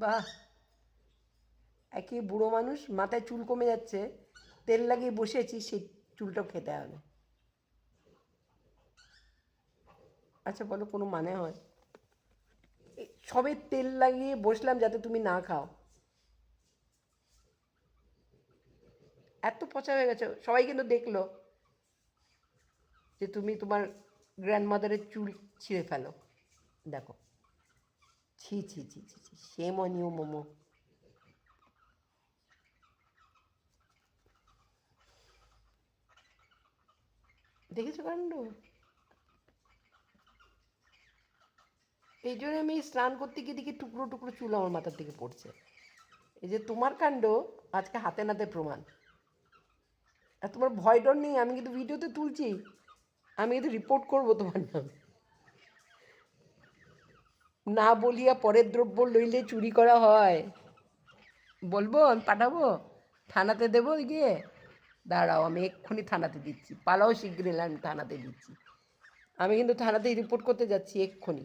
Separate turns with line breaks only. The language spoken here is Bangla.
বাহ! একে বুড়ো মানুষ, মাথায় চুল কমে যাচ্ছে, তেল লাগিয়ে বসে আছি, সেই চুলটাও খেতে হবে। আচ্ছা বলো, কোনো মানে হয়? সবে তেল লাগিয়ে বসলাম যাতে তুমি না খাও। এত পচা হয়ে গেছে, সবাই কিন্তু দেখলো যে তুমি তোমার গ্র্যান্ডমাদারের চুল ছিঁড়ে ফেলো। দেখো, ছি ছি ছি ছি ছি, শেম অন ইউ মোমো। দেখেছো কাণ্ড? এই জন্য আমি স্নান করতে গিয়ে দেখি টুকরো টুকরো চুল আমার মাথার থেকে পড়ছে। এই যে তোমার কাণ্ড, আজকে হাতে নাতে প্রমাণ। আর তোমার ভয় ডর নেই, আমি কিন্তু ভিডিওতে তুলছি, আমি কিন্তু রিপোর্ট করবো তোমার নামে। না বলিয়া পরের দ্রব্য লইলে চুরি করা হয়। বলবো, আমি পাঠাবো, থানাতে দেবো গিয়ে। দাঁড়াও, আমি এক্ষুনি থানাতে দিচ্ছি, পালাও শিগগিরি, আমি থানাতে দিচ্ছি। আমি কিন্তু থানাতেই রিপোর্ট করতে যাচ্ছি এক্ষুনি।